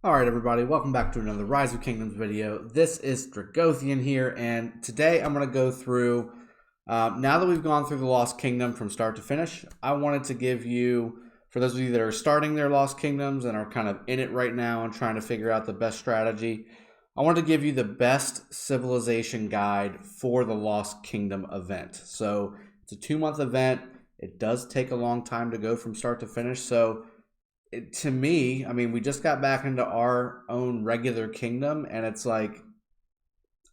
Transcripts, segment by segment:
Alright everybody, welcome back to another Rise of Kingdoms video. This is Dragothian here, and today I'm going to go through, now that we've gone through the Lost Kingdom from start to finish, I wanted to give you, for those of you that are starting their Lost Kingdoms and are kind of in it right now and trying to figure out the best strategy, I wanted to give you the best civilization guide for the Lost Kingdom event. So it's a 2-month event. It does take a long time to go from start to finish, so to me, I mean, we just got back into our own regular kingdom, and it's like,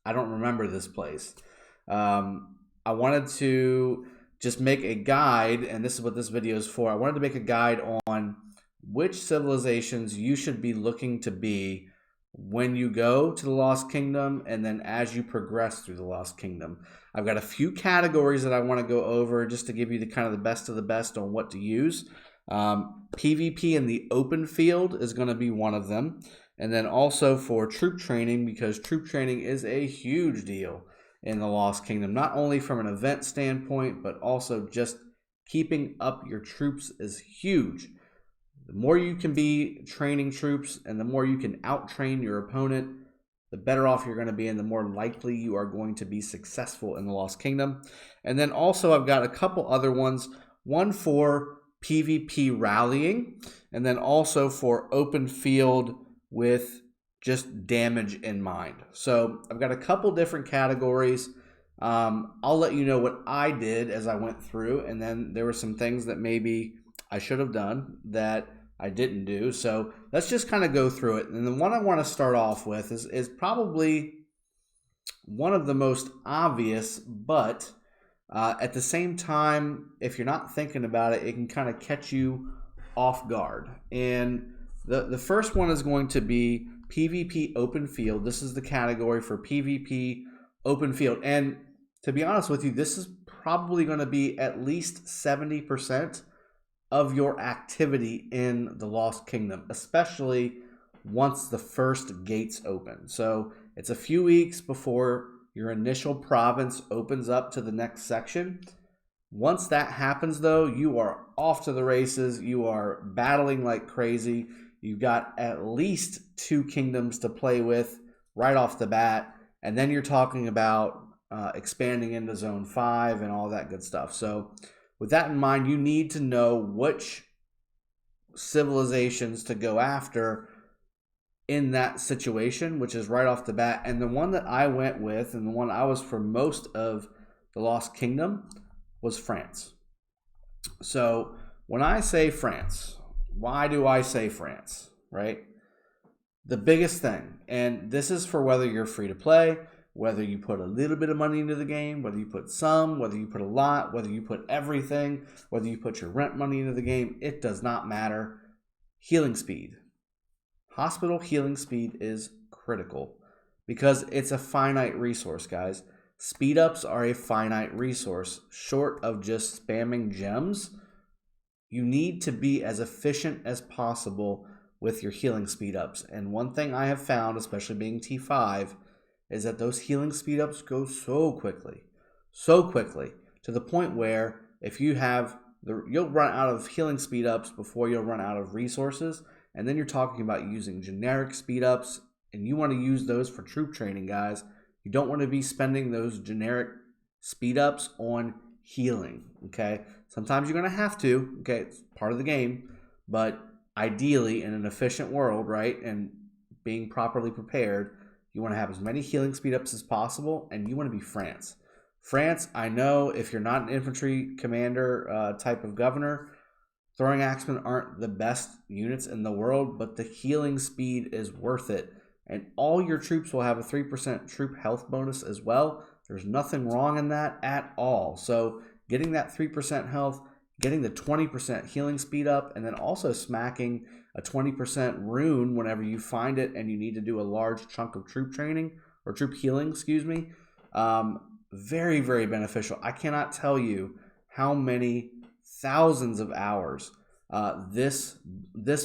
I don't remember this place. I wanted to just make a guide, and this is what this video is for. I wanted to make a guide on which civilizations you should be looking to be when you go to the Lost Kingdom, and then as you progress through the Lost Kingdom. I've got a few categories that I want to go over just to give you the kind of the best of the best on what to use. PvP in the open field is going to be one of them, and then also for troop training, because troop training is a huge deal in the Lost Kingdom, not only from an event standpoint but also just keeping up your troops is huge. The more you can be training troops and the more you can out-train your opponent, the better off you're going to be and the more likely you are going to be successful in the Lost Kingdom. And then also I've got a couple other ones, one for PvP rallying, and then also for open field with just damage in mind. So I've got a couple different categories. I'll let you know what I did as I went through, and then there were some things that maybe I should have done that I didn't do. So let's just kind of go through it. And the one I want to start off with is probably one of the most obvious, but at the same time, if you're not thinking about it, it can kind of catch you off guard. And the first one is going to be PvP open field. This is the category for PvP open field. And to be honest with you, this is probably going to be at least 70% of your activity in the Lost Kingdom, especially once the first gates open. So it's a few weeks before your initial province opens up to the next section. Once that happens, though, you are off to the races. You are battling like crazy. You've got at least 2 kingdoms to play with right off the bat. And then you're talking about expanding into Zone 5 and all that good stuff. So with that in mind, you need to know which civilizations to go after in that situation, which is right off the bat. And the one that I went with, and the one I was for most of the Lost Kingdom, was France. So when I say France, why do I say France, right? The biggest thing, and this is for whether you're free to play, whether you put a little bit of money into the game, whether you put some, whether you put a lot, whether you put everything, whether you put your rent money into the game, it does not matter. Healing speed. Hospital healing speed is critical because it's a finite resource, guys. Speed ups are a finite resource. Short of just spamming gems, you need to be as efficient as possible with your healing speed ups. And one thing I have found, especially being T5, is that those healing speed ups go so quickly, to the point where if you have you'll run out of healing speed ups before you'll run out of resources. And then you're talking about using generic speed ups, and you want to use those for troop training, guys. You don't want to be spending those generic speed ups on healing, okay? Sometimes you're going to have to, okay? It's part of the game, but ideally in an efficient world, right, and being properly prepared, you want to have as many healing speed ups as possible, and you want to be France. France, I know if you're not an infantry commander type of governor, throwing axemen aren't the best units in the world, but the healing speed is worth it. And all your troops will have a 3% troop health bonus as well. There's nothing wrong in that at all. So getting that 3% health, getting the 20% healing speed up, and then also smacking a 20% rune whenever you find it and you need to do a large chunk of troop training, or troop healing, excuse me. Very, very beneficial. I cannot tell you how many thousands of hours this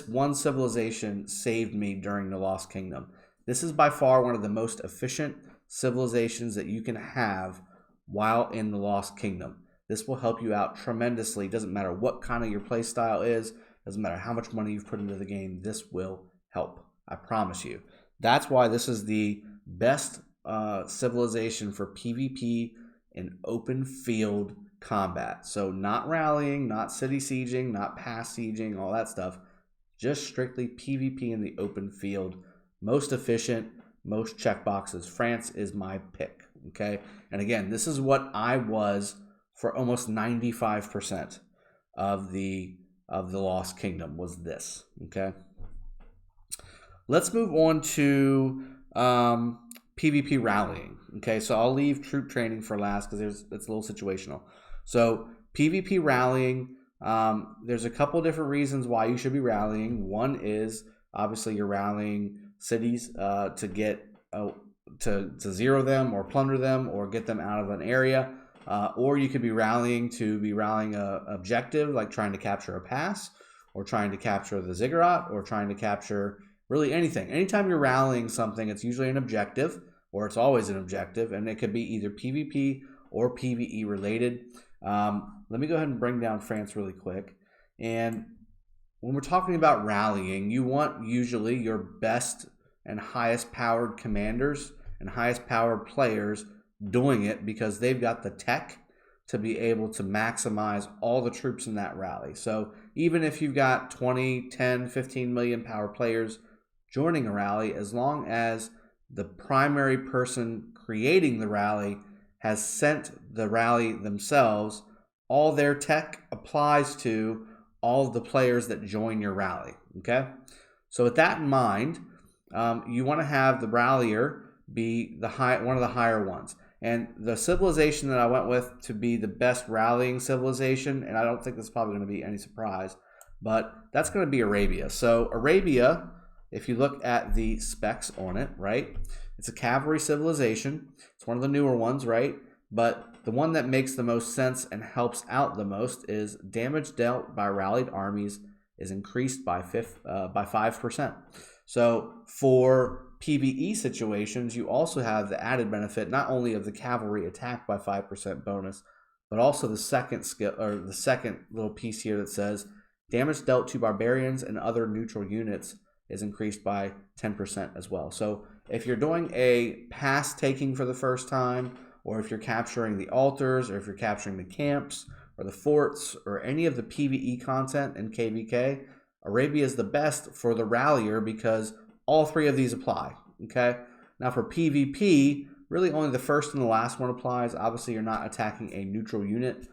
one civilization saved me during the Lost Kingdom. This is by far one of the most efficient civilizations that you can have while in the Lost Kingdom. This will help you out tremendously. Doesn't matter what kind of your play style is. Doesn't matter how much money you've put into the game. This will help. I promise you. That's why this is the best civilization for PvP in open field combat. So not rallying, not city sieging, not pass sieging, all that stuff. Just strictly PvP in the open field. Most efficient, most checkboxes. France is my pick, okay? And again, this is what I was for almost 95% of the Lost Kingdom was this, okay? Let's move on to PvP rallying. Okay, so I'll leave troop training for last because it's a little situational. So PvP rallying, there's a couple different reasons why you should be rallying. One is obviously you're rallying cities to get to zero them or plunder them or get them out of an area, or you could be rallying a objective like trying to capture a pass or trying to capture the ziggurat or trying to capture really anything. Anytime you're rallying something, it's usually an objective, or it's always an objective, and it could be either PvP or PvE related. Let me go ahead and bring down France really quick. And when we're talking about rallying, you want usually your best and highest powered commanders and highest powered players doing it because they've got the tech to be able to maximize all the troops in that rally. So even if you've got 20, 10, 15 million power players joining a rally, as long as the primary person creating the rally has sent the rally themselves, all their tech applies to all of the players that join your rally, okay? So with that in mind, you want to have the rallier be one of the higher ones. And the civilization that I went with to be the best rallying civilization, and I don't think this is probably going to be any surprise, but that's going to be Arabia. So Arabia, if you look at the specs on it, right, it's a cavalry civilization. It's one of the newer ones, right? But the one that makes the most sense and helps out the most is damage dealt by rallied armies is increased by 5%. So for PvE situations, you also have the added benefit not only of the cavalry attack by 5% bonus, but also the second skill, or the second little piece here that says damage dealt to barbarians and other neutral units is increased by 10% as well. So if you're doing a pass taking for the first time, or if you're capturing the altars, or if you're capturing the camps, or the forts, or any of the PvE content in KVK, Arabia is the best for the rallier because all three of these apply, okay? Now for PvP, really only the first and the last one applies. Obviously, you're not attacking a neutral unit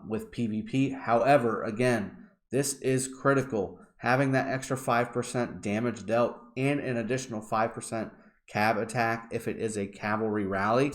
with PvP. However, again, this is critical. Having that extra 5% damage dealt and an additional 5% cab attack if it is a cavalry rally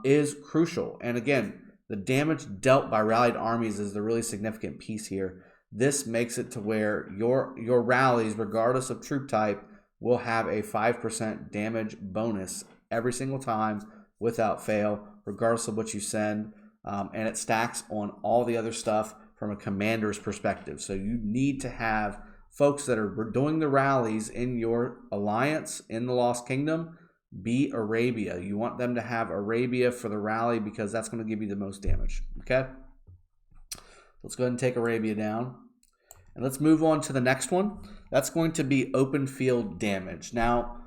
is crucial. And again, the damage dealt by rallied armies is the really significant piece here. This makes it to where your rallies, regardless of troop type, will have a 5% damage bonus every single time without fail, regardless of what you send. And it stacks on all the other stuff from a commander's perspective. So you need to have folks that are doing the rallies in your alliance in the Lost Kingdom be Arabia. You want them to have Arabia for the rally because that's going to give you the most damage. Okay? Let's go ahead and take Arabia down. And let's move on to the next one. That's going to be open field damage. Now,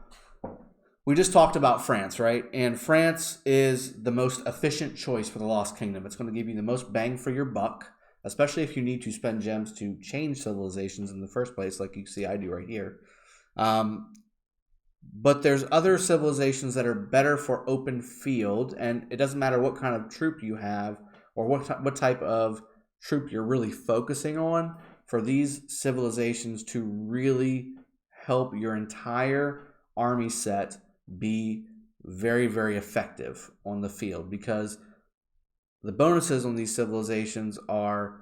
we just talked about France, right? And France is the most efficient choice for the Lost Kingdom. It's going to give you the most bang for your buck, especially if you need to spend gems to change civilizations in the first place, like you see I do right here. But there's other civilizations that are better for open field, and it doesn't matter what kind of troop you have or what type of troop you're really focusing on for these civilizations to really help your entire army set be very, very effective on the field, because the bonuses on these civilizations are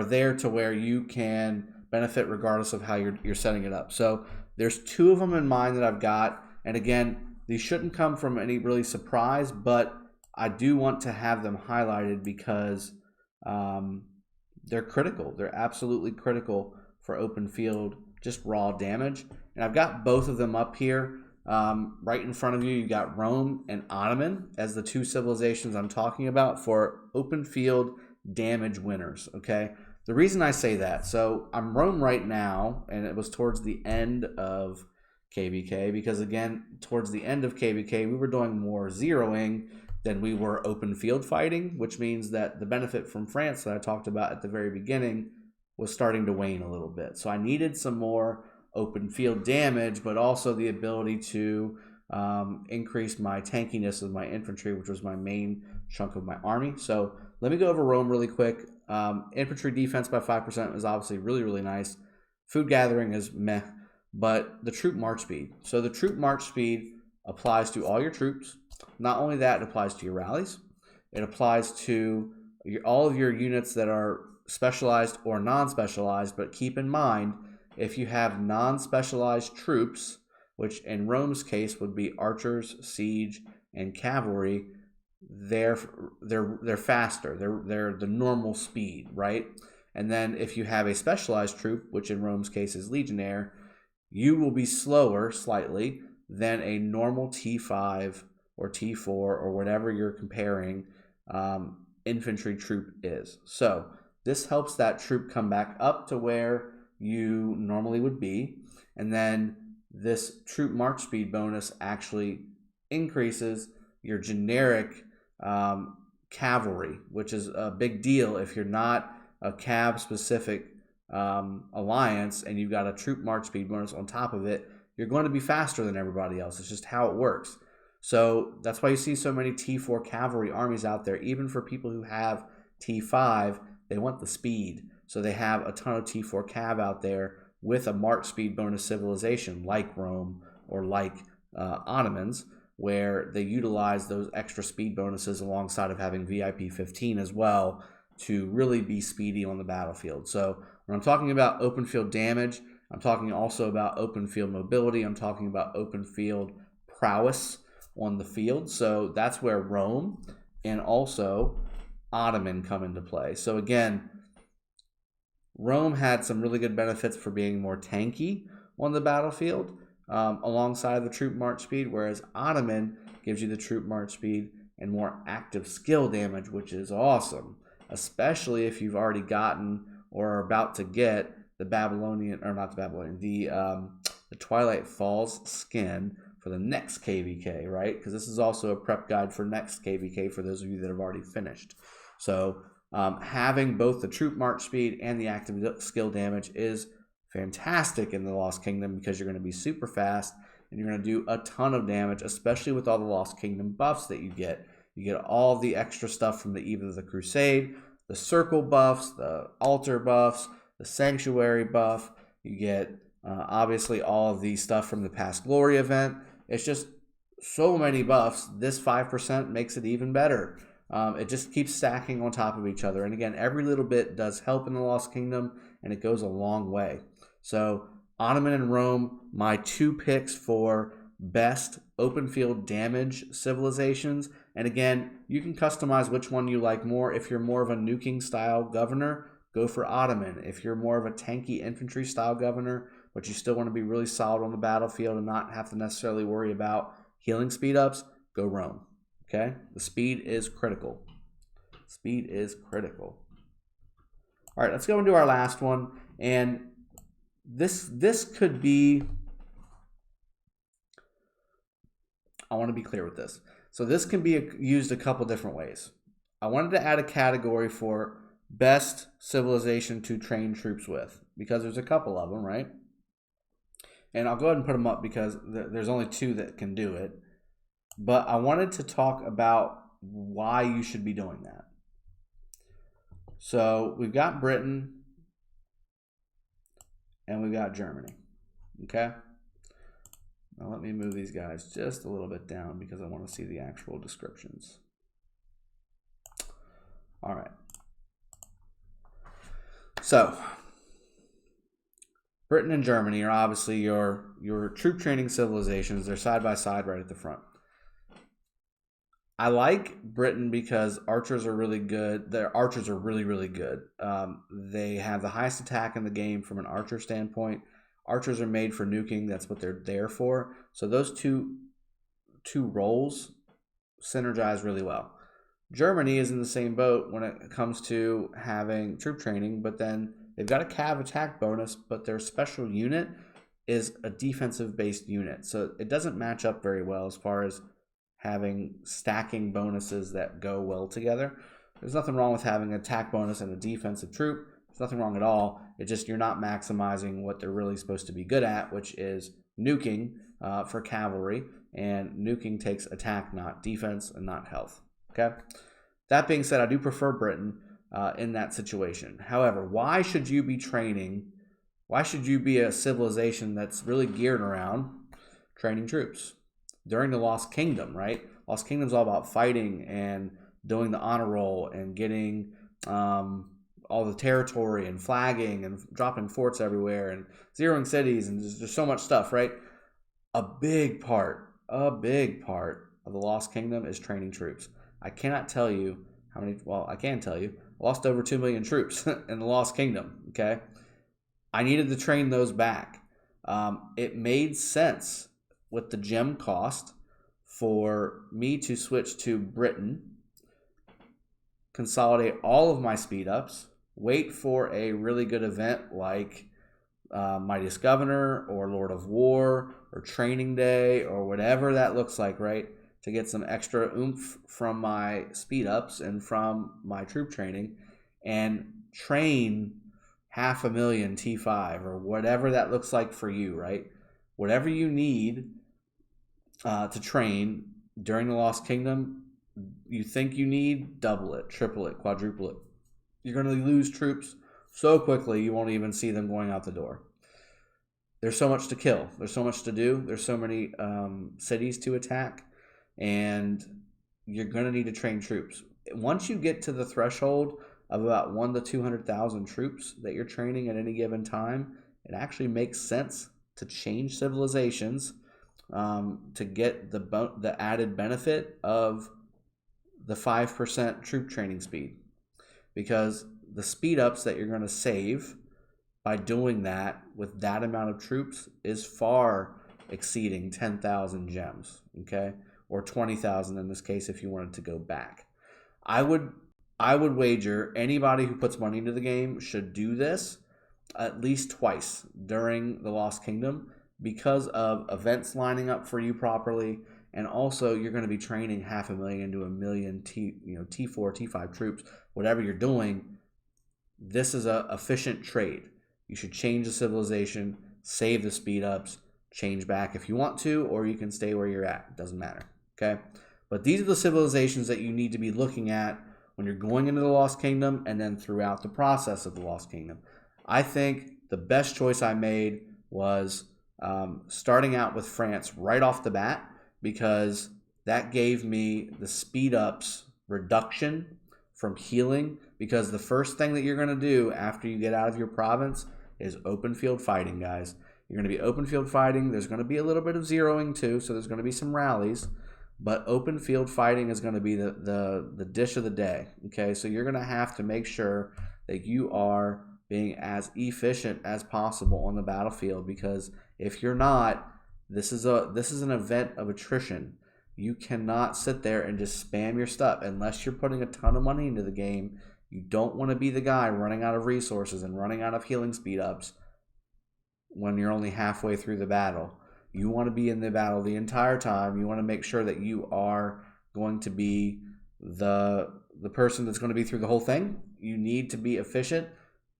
there to where you can benefit regardless of how you're setting it up. So there's two of them in mind that I've got, and again, these shouldn't come from any really surprise, but I do want to have them highlighted because they're critical. They're absolutely critical for open field, just raw damage. And I've got both of them up here. Right in front of you, you got Rome and Ottoman as the two civilizations I'm talking about for open field damage winners, okay? The reason I say that, so I'm Rome right now, and it was towards the end of KVK, because again, towards the end of KVK, we were doing more zeroing than we were open field fighting, which means that the benefit from France that I talked about at the very beginning was starting to wane a little bit. So I needed some more open field damage, but also the ability to increase my tankiness of my infantry, which was my main chunk of my army. So let me go over Rome really quick. Infantry defense by 5% is obviously really, really nice. Food gathering is meh, but the troop march speed. So the troop march speed applies to all your troops. Not only that, it applies to your rallies. It applies to all of your units that are specialized or non-specialized, but keep in mind, if you have non-specialized troops, which in Rome's case would be archers, siege, and cavalry, they're faster. They're the normal speed, right? And then if you have a specialized troop, which in Rome's case is legionnaire, you will be slower slightly than a normal T5 or T4 or whatever you're comparing infantry troop is. So this helps that troop come back up to where you normally would be, and then this troop march speed bonus actually increases your generic cavalry, which is a big deal if you're not a cav specific alliance and you've got a troop march speed bonus on top of it. You're going to be faster than everybody else. It's just how it works. So that's why you see so many T4 cavalry armies out there. Even for people who have T5, they want the speed. So they have a ton of T4 cav out there with a march speed bonus civilization like Rome or like Ottomans, where they utilize those extra speed bonuses alongside of having VIP 15 as well to really be speedy on the battlefield. So when I'm talking about open field damage, I'm talking also about open field mobility. I'm talking about open field prowess on the field. So that's where Rome and also Ottoman come into play. So again, Rome had some really good benefits for being more tanky on the battlefield alongside the troop march speed, whereas Ottoman gives you the troop march speed and more active skill damage, which is awesome, especially if you've already gotten or are about to get the Babylonian, or not the Babylonian, the Twilight Falls skin for the next KVK, right? Because this is also a prep guide for next KVK for those of you that have already finished. So having both the troop march speed and the active skill damage is fantastic in the Lost Kingdom, because you're going to be super fast and you're going to do a ton of damage, especially with all the Lost Kingdom buffs that you get. You get all the extra stuff from the Eve of the Crusade, the circle buffs, the altar buffs, the sanctuary buff. You get obviously all of the stuff from the Past Glory event. It's just so many buffs. This 5% makes it even better. It just keeps stacking on top of each other. And again, every little bit does help in the Lost Kingdom, and it goes a long way. So Ottoman and Rome, my two picks for best open field damage civilizations. And again, you can customize which one you like more. If you're more of a nuking style governor, go for Ottoman. If you're more of a tanky infantry style governor, but you still want to be really solid on the battlefield and not have to necessarily worry about healing speed ups, go Rome. Okay? The speed is critical. Speed is critical. All right, let's go into our last one. And this could be, I want to be clear with this. So this can be used a couple different ways. I wanted to add a category for best civilization to train troops with, because there's a couple of them, right? And I'll go ahead and put them up because there's only two that can do it. But I wanted to talk about why you should be doing that. So we've got Britain and we've got Germany. Okay? Now let me move these guys just a little bit down because I want to see the actual descriptions. All right. So Britain and Germany are obviously your troop training civilizations. They're side by side right at the front. I like Britain because archers are really good. Their archers are really, really good. They have the highest attack in the game from an archer standpoint. Archers are made for nuking. That's what they're there for. So those two roles synergize really well. Germany is in the same boat when it comes to having troop training, but then they've got a cav attack bonus, but their special unit is a defensive-based unit. So it doesn't match up very well as far as having stacking bonuses that go well together. There's nothing wrong with having an attack bonus and a defensive troop. There's nothing wrong at all. It's just you're not maximizing what they're really supposed to be good at, which is nuking for cavalry. And nuking takes attack, not defense, and not health. Okay. That being said, I do prefer Britain in that situation. However, why should you be training? Why should you be a civilization that's really geared around training troops? During the Lost Kingdom, right? Lost Kingdom's all about fighting and doing the honor roll and getting all the territory and flagging and dropping forts everywhere and zeroing cities, and there's so much stuff, right? A big part of the Lost Kingdom is training troops. I cannot tell you how many, well, I can tell you, I lost over 2 million troops in the Lost Kingdom, okay? I needed to train those back. It made sense with the gem cost for me to switch to Britain, consolidate all of my speed ups, wait for a really good event like Mightiest Governor or Lord of War or Training Day or whatever that looks like, right? To get some extra oomph from my speed ups and from my troop training, and train 500,000 T5 or whatever that looks like for you, right? Whatever you need to train during the Lost Kingdom, you think you need, double it, triple it, quadruple it. You're going to lose troops so quickly you won't even see them going out the door. There's so much to kill. There's so much to do. There's so many cities to attack, and you're going to need to train troops. Once you get to the threshold of about 1 to 200,000 troops that you're training at any given time, it actually makes sense to change civilizations to get the added benefit of the 5% troop training speed, because the speed ups that you're going to save by doing that with that amount of troops is far exceeding 10,000 gems, okay, or 20,000 in this case if you wanted to go back. I would wager anybody who puts money into the game should do this at least twice during the Lost Kingdom, because of events lining up for you properly, and also you're going to be training 500,000 to 1 million T4, T5 troops, whatever you're doing. This is a efficient trade. You should change the civilization, save the speed ups, change back if you want to, or you can stay where you're at. It doesn't matter, okay? But these are the civilizations that you need to be looking at when you're going into the Lost Kingdom and then throughout the process of the Lost Kingdom. I think the best choice I made was starting out with France right off the bat, because that gave me the speed ups reduction from healing, because the first thing that you're going to do after you get out of your province is open field fighting, guys. You're going to be open field fighting. There's going to be a little bit of zeroing too, so there's going to be some rallies, but open field fighting is going to be the dish of the day, okay? So you're going to have to make sure that you are being as efficient as possible on the battlefield, because if you're not, this is an event of attrition. You cannot sit there and just spam your stuff unless you're putting a ton of money into the game. You don't want to be the guy running out of resources and running out of healing speed ups when you're only halfway through the battle. You want to be in the battle the entire time. You want to make sure that you are going to be the person that's going to be through the whole thing. You need to be efficient.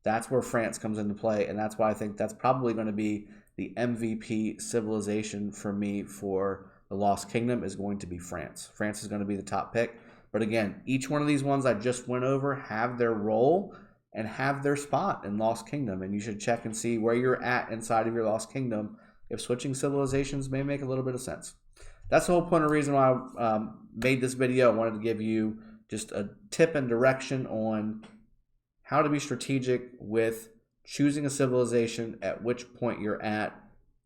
That's where France comes into play, and that's why I think that's probably going to be the MVP civilization for me for the Lost Kingdom is going to be France. France is going to be the top pick. But again, each one of these ones I just went over have their role and have their spot in Lost Kingdom, and you should check and see where you're at inside of your Lost Kingdom if switching civilizations may make a little bit of sense. That's the whole point of reason why I made this video. I wanted to give you just a tip and direction on how to be strategic with choosing a civilization at which point you're at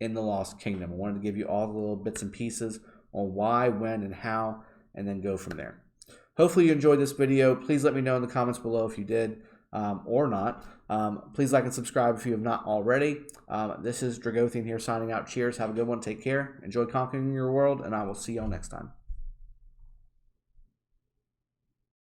in the Lost Kingdom. I wanted to give you all the little bits and pieces on why, when, and how, and then go from there. Hopefully you enjoyed this video. Please let me know in the comments below if you did or not. Please like and subscribe if you have not already. This is Dragothian here signing out. Cheers. Have a good one. Take care. Enjoy conquering your world, and I will see y'all next time.